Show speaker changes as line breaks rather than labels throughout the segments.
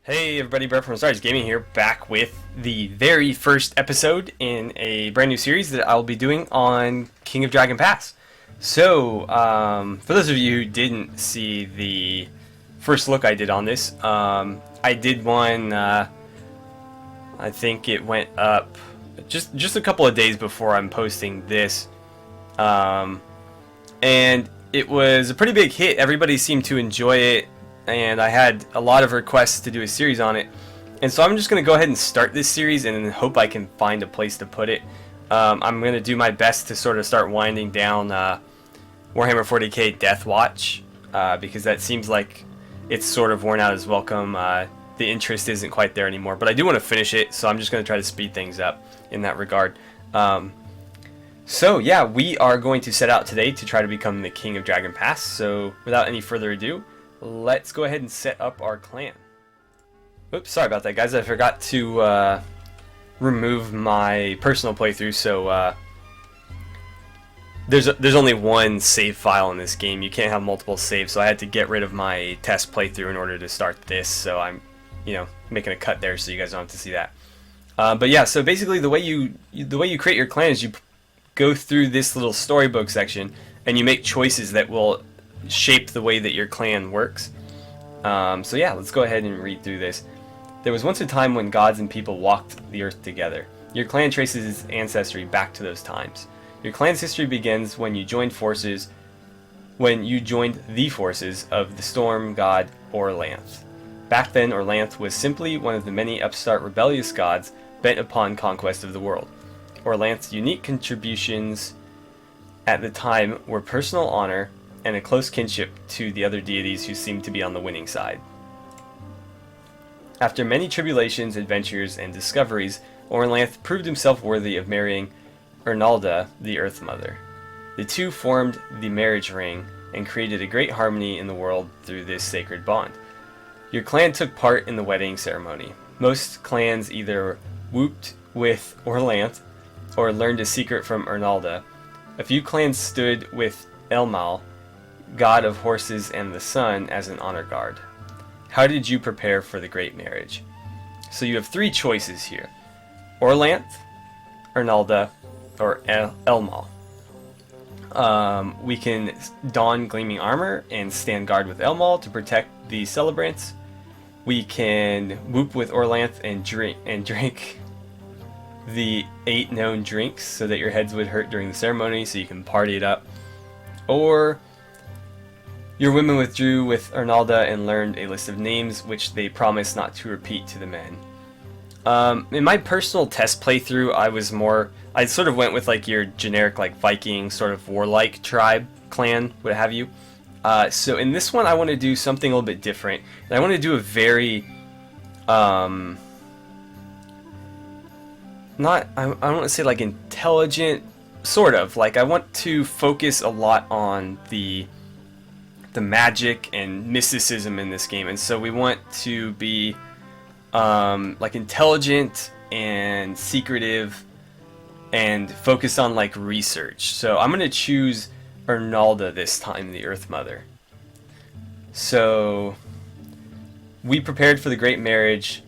Hey everybody, Brett from AstartesGaming here, back with the very first episode in a brand new series that I'll be doing on King of Dragon Pass. So, for those of you who didn't see the first look I did on this, I did one, I think it went up just a couple of days before I'm posting this, and it was a pretty big hit. Everybody seemed to enjoy it, and I had a lot of requests to do a series on it, and so I'm just going to go ahead and start this series and hope I can find a place to put it. I'm going to do my best to sort of start winding down Warhammer 40k Death Watch, because that seems like it's sort of worn out as welcome. The interest isn't quite there anymore, but I do want to finish it, so I'm just going to try to speed things up in that regard. So yeah, we are going to set out today to try to become the King of Dragon Pass, so without any further ado, let's go ahead and set up our clan. Oops, sorry about that, guys. I forgot to remove my personal playthrough, so there's only one save file in this game. You can't have multiple saves, so I had to get rid of my test playthrough in order to start this. So I'm, making a cut there so you guys don't have to see that. But yeah, so basically the way you create your clan is you go through this little storybook section and you make choices that will shape the way that your clan works. So yeah, let's go ahead and read through this. There was once a time when gods and people walked the earth together. Your clan traces its ancestry back to those times. Your clan's history begins when you joined the forces of the storm god Orlanth. Back then, Orlanth was simply one of the many upstart rebellious gods bent upon conquest of the world. Orlanth's unique contributions at the time were personal honor and a close kinship to the other deities who seemed to be on the winning side. After many tribulations, adventures, and discoveries, Orlanth proved himself worthy of marrying Ernalda, the Earth Mother. The two formed the marriage ring and created a great harmony in the world through this sacred bond. Your clan took part in the wedding ceremony. Most clans either whooped with Orlanth or learned a secret from Ernalda. A few clans stood with Elmal, god of horses and the sun, as an honor guard. How did you prepare for the great marriage? So you have three choices here: Orlanth, Ernalda, or Elmal. We can don gleaming armor and stand guard with Elmal to protect the celebrants. We can whoop with Orlanth and drink the 8 known drinks so that your heads would hurt during the ceremony, so you can party it up. Or your women withdrew with Ernalda and learned a list of names which they promised not to repeat to the men. In my personal test playthrough, I sort of went with like your generic like Viking sort of warlike tribe, clan, what have you. So in this one I want to do something a little bit different. And I want to do a very I don't want to say like intelligent, sort of. Like I want to focus a lot on the magic and mysticism in this game, and so we want to be like intelligent and secretive and focused on like research. So I'm gonna choose Ernalda this time, the Earth Mother. So we prepared for the great marriage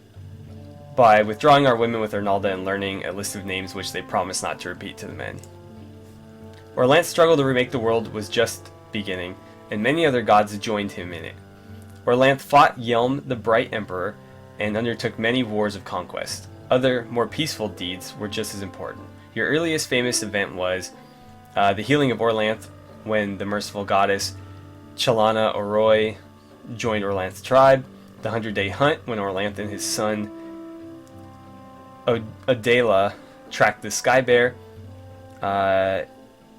by withdrawing our women with Ernalda and learning a list of names which they promised not to repeat to the men. Orlanth's struggle to remake the world was just beginning, and many other gods joined him in it. Orlanth fought Yelm, the Bright Emperor, and undertook many wars of conquest. Other, more peaceful deeds were just as important. Your earliest famous event was the healing of Orlanth, when the merciful goddess Chalana Oroi joined Orlanth's tribe, the 100-day hunt, when Orlanth and his son Adela tracked the Sky Bear,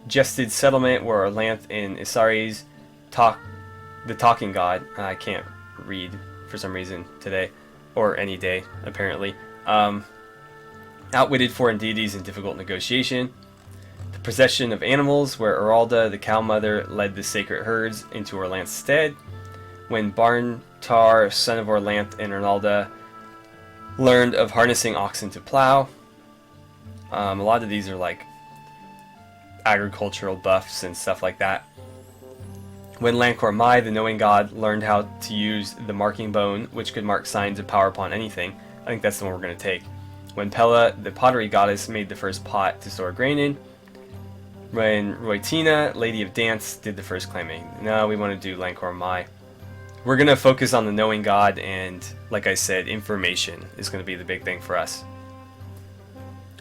Jested Settlement, where Orlanth and Isares the talking god. I can't read for some reason today, or any day apparently. Outwitted foreign deities in difficult negotiation. The procession of animals, where Eralda, the cow mother, led the sacred herds into Orlanth's stead. When Barntar, son of Orlanth, and Ernalda learned of harnessing oxen to plow. A lot of these are like agricultural buffs and stuff like that. When Lancor Mai, the knowing god, learned how to use the marking bone, which could mark signs of power upon anything. I think that's the one we're going to take. When Pella, the pottery goddess, made the first pot to store grain in. When Roitina, Lady of Dance, did the first claiming. No, we want to do Lancor Mai. We're going to focus on the knowing god, and like I said, information is going to be the big thing for us.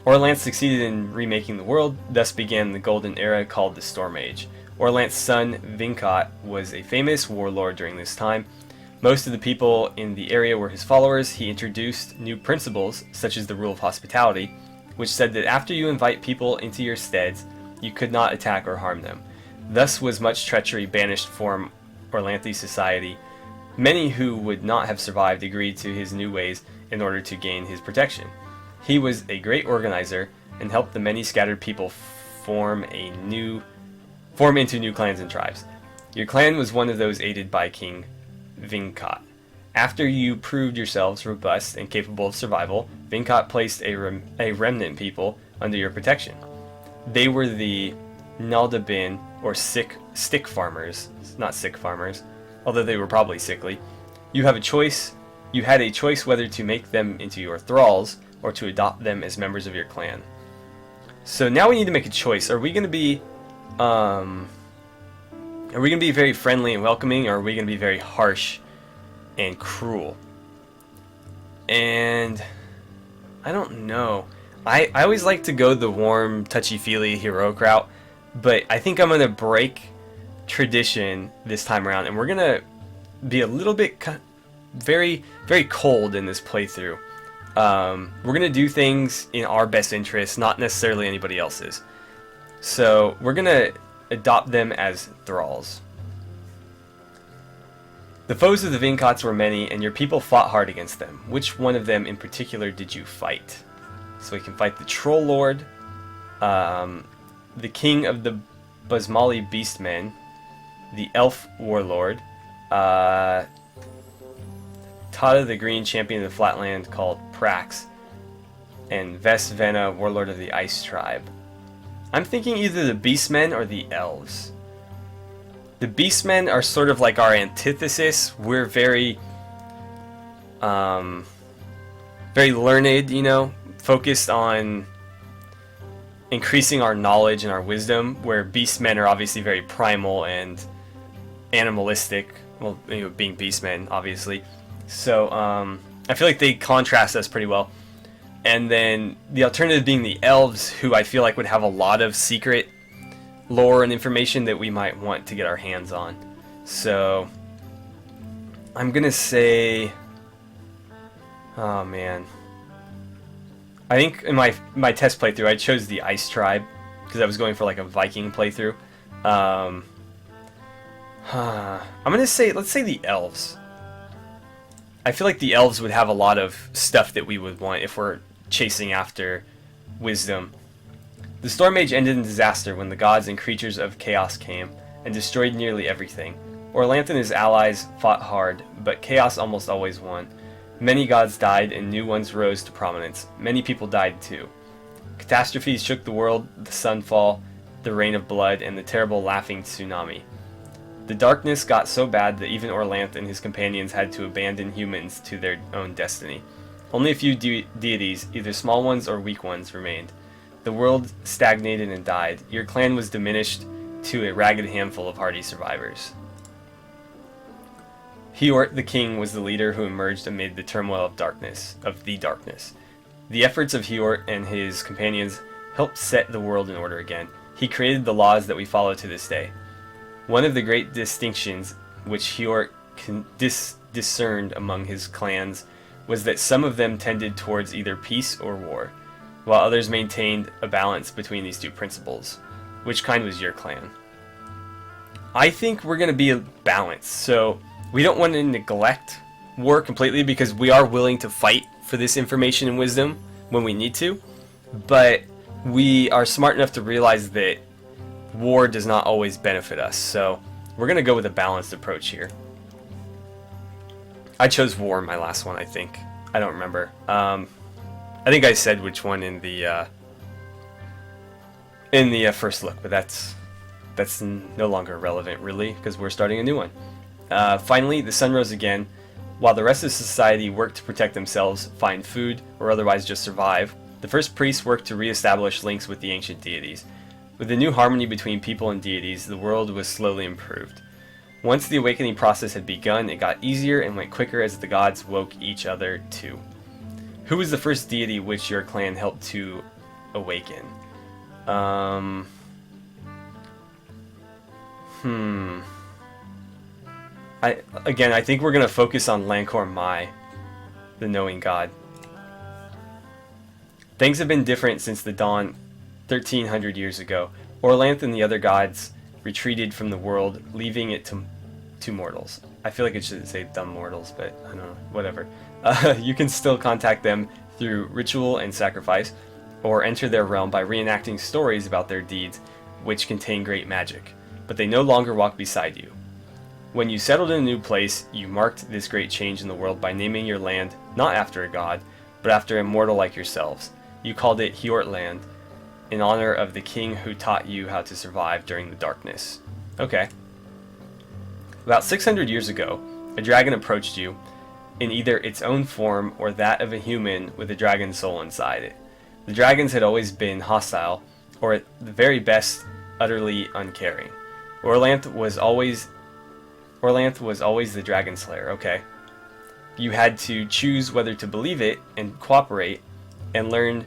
Orlanth succeeded in remaking the world, thus began the golden era called the Storm Age. Orlanth's son, Vinkat, was a famous warlord during this time. Most of the people in the area were his followers. He introduced new principles, such as the rule of hospitality, which said that after you invite people into your steads, you could not attack or harm them. Thus was much treachery banished from Orlanthe society. Many who would not have survived agreed to his new ways in order to gain his protection. He was a great organizer and helped the many scattered people form into new clans and tribes. Your clan was one of those aided by King Vinkat. After you proved yourselves robust and capable of survival, Vinkat placed a remnant people under your protection. They were the Naldabin, or stick farmers, not sick farmers, although they were probably sickly. You had a choice whether to make them into your thralls or to adopt them as members of your clan. So now we need to make a choice. Are we going to be very friendly and welcoming, or are we going to be very harsh and cruel? And I don't know. I always like to go the warm, touchy-feely, heroic route, but I think I'm going to break tradition this time around, and we're going to be a little bit very, very cold in this playthrough. We're going to do things in our best interest, not necessarily anybody else's. So we're going to adopt them as thralls. The foes of the Vinkats were many, and your people fought hard against them. Which one of them in particular did you fight? So we can fight the Troll Lord, the King of the Basmali Beastmen, the Elf Warlord, Tata the Green Champion of the Flatland called Prax, and Ves Vena, Warlord of the Ice Tribe. I'm thinking either the Beastmen or the Elves. The Beastmen are sort of like our antithesis. We're very learned, you know, focused on increasing our knowledge and our wisdom, where Beastmen are obviously very primal and animalistic. Well, you know, being Beastmen, obviously. So I feel like they contrast us pretty well. And then the alternative being the elves, who I feel like would have a lot of secret lore and information that we might want to get our hands on. So I'm gonna say, oh man, I think in my test playthrough I chose the Ice Tribe because I was going for like a Viking playthrough. I'm gonna say, let's say the elves. I feel like the elves would have a lot of stuff that we would want if we're chasing after wisdom. The Storm Age ended in disaster when the gods and creatures of chaos came and destroyed nearly everything. Orlanth and his allies fought hard, but chaos almost always won. Many gods died and new ones rose to prominence. Many people died too. Catastrophes shook the world, the sunfall, the rain of blood, and the terrible laughing tsunami. The darkness got so bad that even Orlanth and his companions had to abandon humans to their own destiny. Only a few deities, either small ones or weak ones, remained. The world stagnated and died. Your clan was diminished to a ragged handful of hardy survivors. Hiort the king was the leader who emerged amid the turmoil of the darkness. The efforts of Hiort and his companions helped set the world in order again. He created the laws that we follow to this day. One of the great distinctions which Hiort discerned among his clans was that some of them tended towards either peace or war, while others maintained a balance between these two principles. Which kind was your clan? I think we're going to be a balance, so we don't want to neglect war completely because we are willing to fight for this information and wisdom when we need to, but we are smart enough to realize that war does not always benefit us, so we're going to go with a balanced approach here. I chose war in my last one, I think. I don't remember. I think I said which one in the first look, but that's that's no longer relevant, really, because we're starting a new one. Finally, the sun rose again. While the rest of society worked to protect themselves, find food, or otherwise just survive, the first priests worked to re-establish links with the ancient deities. With the new harmony between people and deities, the world was slowly improved. Once the awakening process had begun, it got easier and went quicker as the gods woke each other too. Who was the first deity which your clan helped to awaken? I think we're going to focus on Lancor Mai, the knowing god. Things have been different since the dawn 1300 years ago. Orlanth and the other gods retreated from the world, leaving it to mortals. I feel like it should say dumb mortals, but I don't know, whatever. You can still contact them through ritual and sacrifice, or enter their realm by reenacting stories about their deeds, which contain great magic. But they no longer walk beside you. When you settled in a new place, you marked this great change in the world by naming your land not after a god, but after a mortal like yourselves. You called it Hjortland, in honor of the king who taught you how to survive during the darkness. Okay. About 600 years ago, a dragon approached you in either its own form or that of a human with a dragon soul inside it. The dragons had always been hostile, or at the very best, utterly uncaring. Orlanth was always the dragon slayer. Okay. You had to choose whether to believe it and cooperate and learn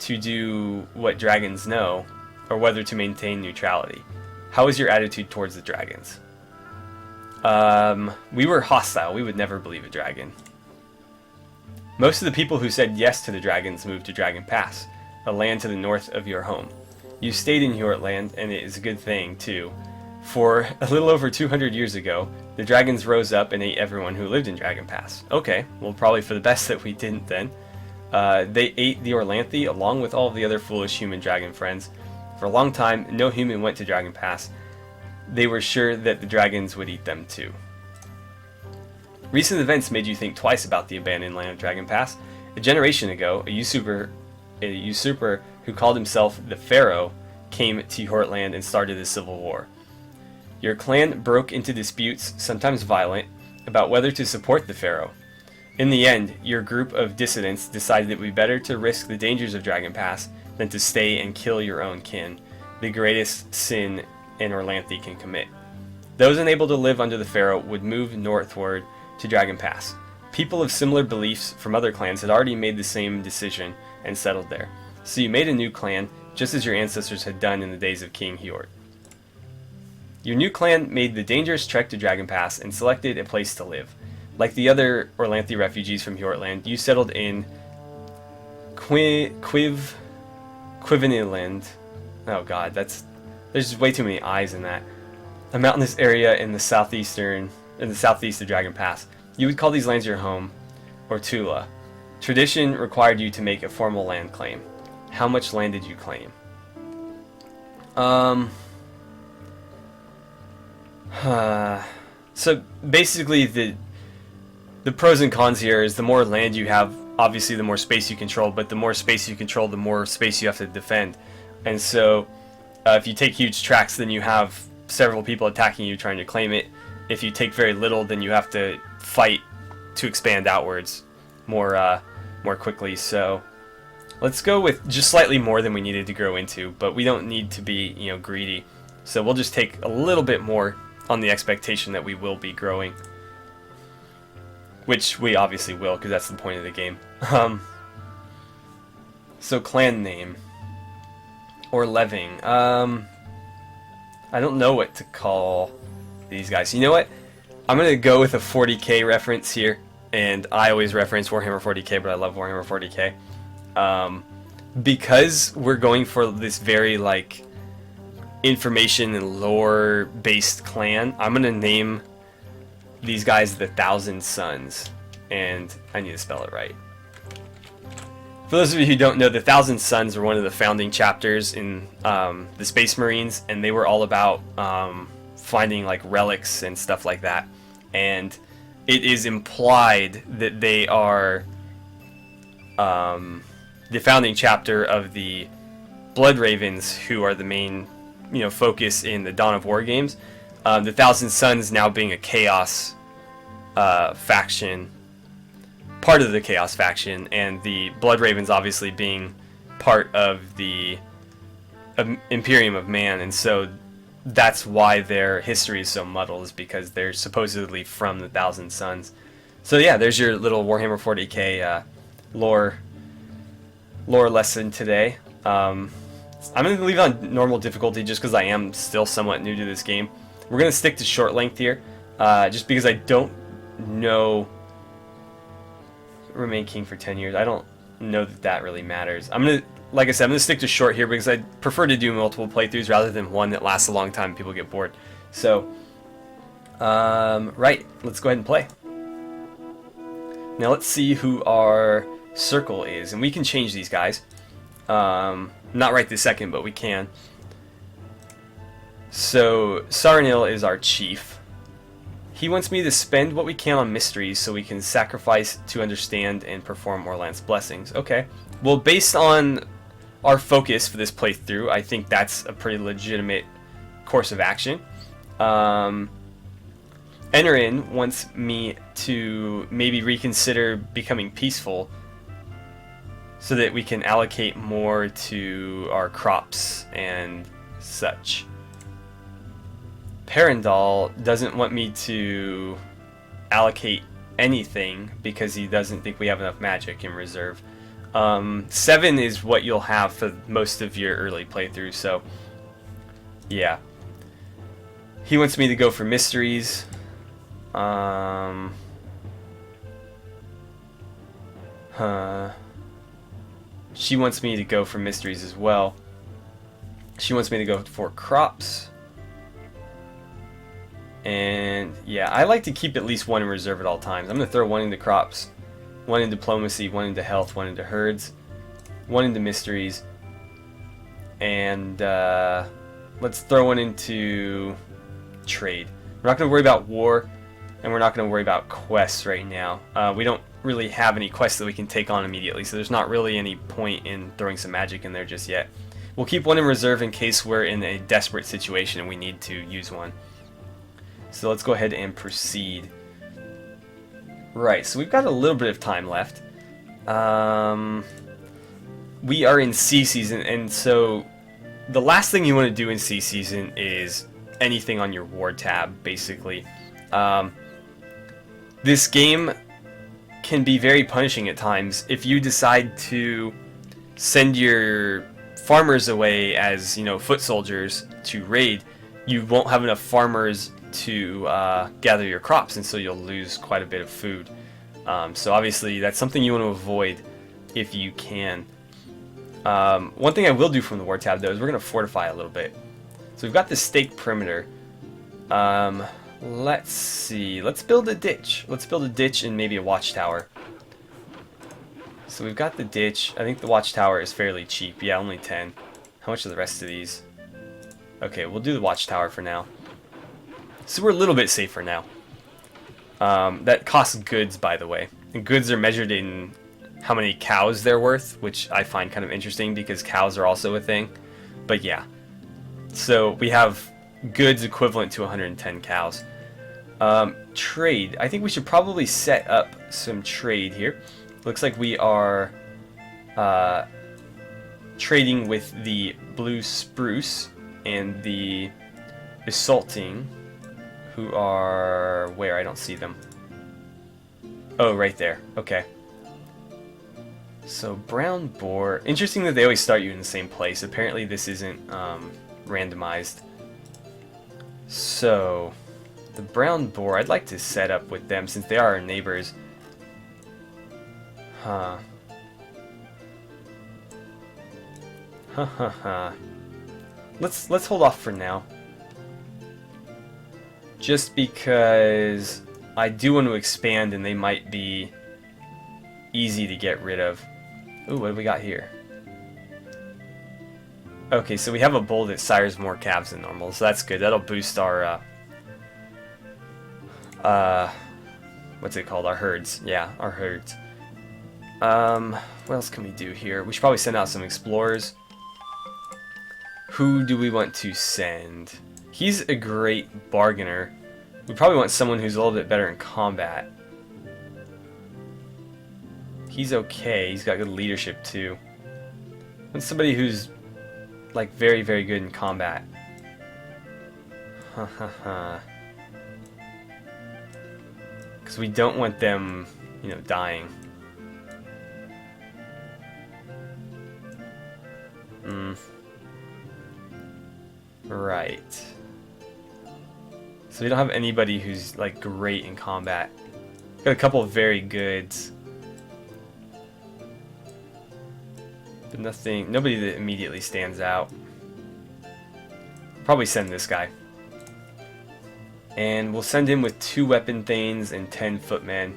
to do what dragons know, or whether to maintain neutrality. How was your attitude towards the dragons? We were hostile. We would never believe a dragon. Most of the people who said yes to the dragons moved to Dragon Pass, a land to the north of your home. You stayed in Hjortland, and it is a good thing, too. For a little over 200 years ago, the dragons rose up and ate everyone who lived in Dragon Pass. Okay, well, probably for the best that we didn't then. They ate the Orlanthi along with all of the other foolish human dragon friends. For a long time, no human went to Dragon Pass. They were sure that the dragons would eat them too. Recent events made you think twice about the abandoned land of Dragon Pass. A generation ago, a usurper who called himself the Pharaoh came to Hjortland and started a civil war. Your clan broke into disputes, sometimes violent, about whether to support the Pharaoh. In the end, your group of dissidents decided it would be better to risk the dangers of Dragon Pass than to stay and kill your own kin, the greatest sin an Orlanthi can commit. Those unable to live under the Pharaoh would move northward to Dragon Pass. People of similar beliefs from other clans had already made the same decision and settled there. So you made a new clan, just as your ancestors had done in the days of King Hjort. Your new clan made the dangerous trek to Dragon Pass and selected a place to live. Like the other Orlanthi refugees from Hjortland, you settled in Quiviniland. Oh god, there's way too many I's in that. A mountainous area in the southeast of Dragon Pass. You would call these lands your home, or Tula. Tradition required you to make a formal land claim. How much land did you claim? So basically the pros and cons here is the more land you have, obviously the more space you control, but the more space you control, the more space you have to defend. And so if you take huge tracts, then you have several people attacking you trying to claim it. If you take very little, then you have to fight to expand outwards more quickly. So let's go with just slightly more than we needed to grow into, but we don't need to be, greedy. So we'll just take a little bit more on the expectation that we will be growing, which we obviously will, because that's the point of the game. So clan name or Leving. I don't know what to call these guys. You know what? I'm gonna go with a 40k reference here, and I always reference Warhammer 40k, but I love Warhammer 40k. Because we're going for this very information and lore based clan, I'm gonna name these guys the Thousand Suns, and I need to spell it right. For those of you who don't know, the Thousand Suns were one of the founding chapters in the Space Marines, and they were all about finding relics and stuff like that. And it is implied that they are the founding chapter of the Blood Ravens, who are the main focus in the Dawn of War games. The Thousand Suns now being a Chaos faction, part of the Chaos faction, and the Blood Ravens obviously being part of the Imperium of Man, and so that's why their history is so muddled, is because they're supposedly from the Thousand Suns. So yeah, there's your little Warhammer 40k lore lesson today. I'm going to leave it on normal difficulty just because I am still somewhat new to this game. We're going to stick to short length here, just because I don't know... Remain king for 10 years. I don't know that really matters. Like I said, I'm going to stick to short here because I prefer to do multiple playthroughs rather than one that lasts a long time and people get bored. So, right, let's go ahead and play. Now let's see who our circle is, and we can change these guys. Not right this second, but we can. So, Saranil is our chief. He wants me to spend what we can on mysteries so we can sacrifice to understand and perform Orlan's blessings. Okay. Well, based on our focus for this playthrough, I think that's a pretty legitimate course of action. Enerin wants me to maybe reconsider becoming peaceful so that we can allocate more to our crops and such. Perendal doesn't want me to allocate anything because he doesn't think we have enough magic in reserve. 7 is what you'll have for most of your early playthroughs, so yeah. He wants me to go for mysteries. She wants me to go for mysteries as well. She wants me to go for crops. And yeah, I like to keep at least one in reserve at all times. I'm going to throw one into crops, one in diplomacy, one into health, one into herds, one into mysteries, and let's throw one into trade. We're not going to worry about war, and we're not going to worry about quests right now. We don't really have any quests that we can take on immediately, so there's not really any point in throwing some magic in there just yet. We'll keep one in reserve in case we're in a desperate situation and we need to use one. So let's go ahead and proceed. Right, so we've got a little bit of time left. We are in sea season, and so the last thing you want to do in sea season is anything on your war tab, basically. This game can be very punishing at times. If you decide to send your farmers away as, foot soldiers to raid, you won't have enough farmers to gather your crops, and so you'll lose quite a bit of food. So obviously that's something you want to avoid if you can. One thing I will do from the war tab though is we're going to fortify a little bit. So we've got the stake perimeter. Let's see, let's build a ditch. Let's build a ditch and maybe a watchtower. So we've got the ditch. I think the watchtower is fairly cheap. Yeah, only 10. How much are the rest of these? Okay, we'll do the watchtower for now. So we're a little bit safer now. That costs goods, by the way. And goods are measured in how many cows they're worth, which I find kind of interesting because cows are also a thing. But yeah. So we have goods equivalent to 110 cows. Trade. I think we should probably set up some trade here. Looks like we are trading with the blue spruce and the assaulting, who are where? I don't see them. Oh, right there. Okay. So brown boar. Interesting that they always start you in the same place. Apparently this isn't randomized. So the brown boar, I'd like to set up with them since they are our neighbors. Huh. Let's hold off for now. Just because I do want to expand and they might be easy to get rid of. Ooh, what do we got here? Okay, so we have a bull that sires more calves than normal, so that's good. That'll boost our what's it called? Our herds. Yeah, our herds. What else can we do here? We should probably send out some explorers. who do we want to send? He's a great bargainer. We probably want someone who's a little bit better in combat. He's okay. He's got good leadership too. Want somebody who's like very, very good in combat. Because we don't want them, you know, dying. Right. So we don't have anybody who's like great in combat. Got a couple of very goods. But nothing, nobody that immediately stands out. Probably send this guy. And we'll send him with 2 weapon thanes and 10 footmen.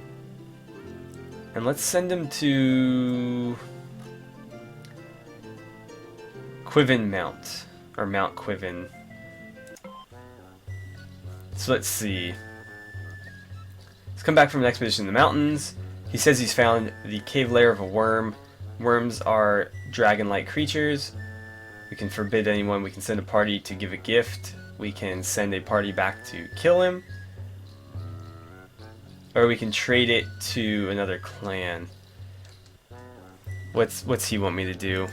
And let's send him to Quiven Mount, or Mount Quiven. So let's see. He's come back from an expedition in the mountains. He says he's found the cave lair of a worm. Worms are dragon-like creatures. We can forbid anyone. We can send a party to give a gift. We can send a party back to kill him. Or we can trade it to another clan. What's he want me to do?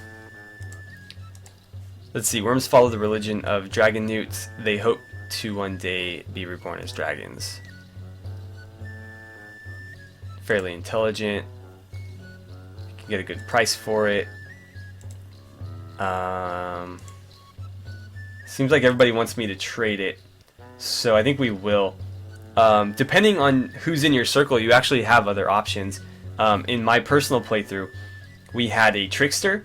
Let's see. Worms follow the religion of dragon newts. They hope to one day be reborn as dragons. Fairly intelligent. You can get a good price for it. Seems like everybody wants me to trade it, so I think we will. Depending on who's in your circle, you actually have other options. In my personal playthrough, we had a trickster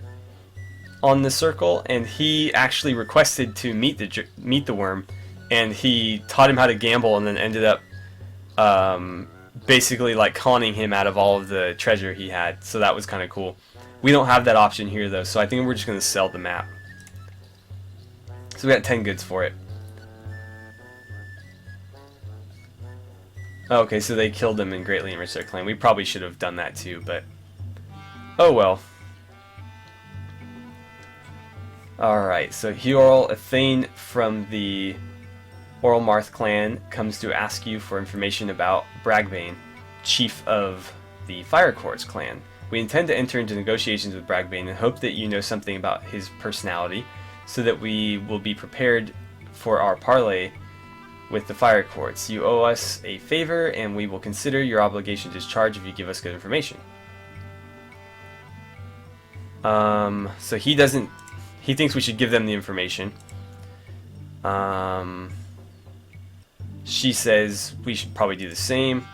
on the circle, and he actually requested to meet the worm, and he taught him how to gamble, and then ended up basically like conning him out of all of the treasure he had. So that was kind of cool. We don't have that option here though, so I think we're just going to sell the map. So we got 10 goods for it. Okay, so they killed them and greatly enriched their clan. We probably should have done that too, but oh well. Alright, so Hyorl, a Thane from the Oralmarth clan, comes to ask you for information about Bragbane, chief of the Fire Quartz clan. We intend to enter into negotiations with Bragbane and hope that you know something about his personality, so that we will be prepared for our parley with the Fire Quartz. You owe us a favor, and we will consider your obligation discharged if you give us good information. So he thinks we should give them the information. She says we should probably do the same.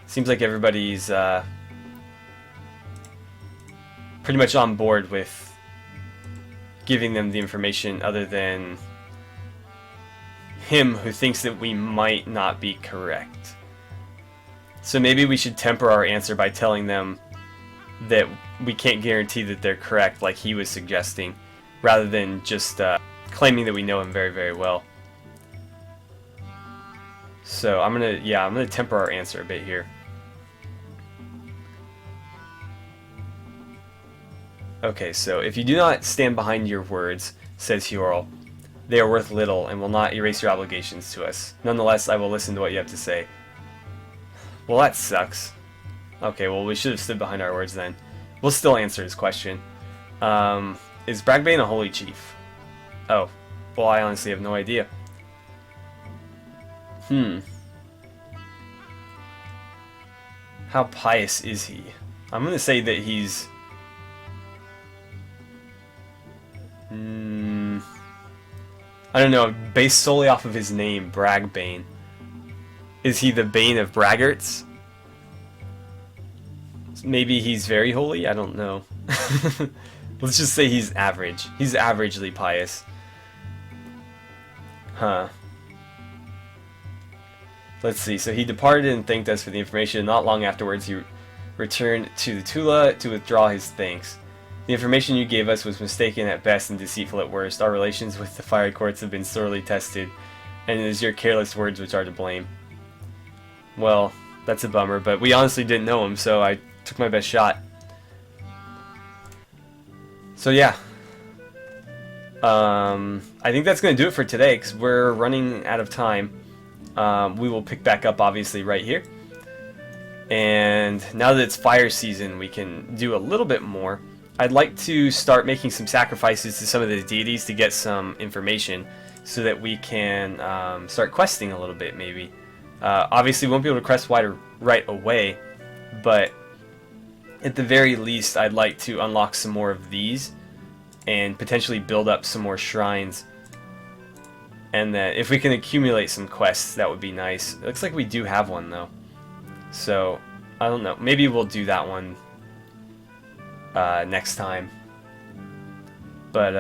Seems like everybody's pretty much on board with giving them the information, other than him, who thinks that we might not be correct. So maybe we should temper our answer by telling them that we can't guarantee that they're correct, like he was suggesting, rather than just claiming that we know him very, very well. So I'm gonna temper our answer a bit here. Okay, so if you do not stand behind your words, says Hyorl, they are worth little and will not erase your obligations to us. Nonetheless, I will listen to what you have to say. Well, that sucks. Okay, well, we should have stood behind our words then. We'll still answer his question. Is Bragbane a holy chief? Oh, well, I honestly have no idea. How pious is he? I'm gonna say that he's... I don't know, based solely off of his name, Bragbane. Is he the Bane of Braggarts? Maybe he's very holy? I don't know. Let's just say he's average. He's averagely pious. Huh. Let's see. So he departed and thanked us for the information. Not long afterwards, he returned to the Tula to withdraw his thanks. The information you gave us was mistaken at best and deceitful at worst. Our relations with the Fire Courts have been sorely tested, and it is your careless words which are to blame. Well, that's a bummer, but we honestly didn't know him, so I took my best shot. So yeah. I think that's going to do it for today because we're running out of time. We will pick back up obviously right here. And now that it's fire season, we can do a little bit more. I'd like to start making some sacrifices to some of the deities to get some information so that we can start questing a little bit maybe. Obviously we won't be able to quest right away, but at the very least I'd like to unlock some more of these and potentially build up some more shrines. And then if we can accumulate some quests, that would be nice. It looks like we do have one though. So, I don't know. Maybe we'll do that one next time. But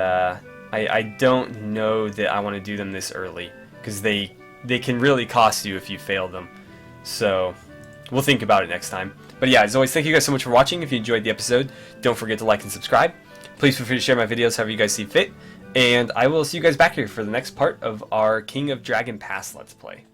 I don't know that I want to do them this early, because they can really cost you if you fail them. So, we'll think about it next time. But yeah, as always, thank you guys so much for watching. If you enjoyed the episode, don't forget to like and subscribe. Please feel free to share my videos however you guys see fit. And I will see you guys back here for the next part of our King of Dragon Pass Let's Play.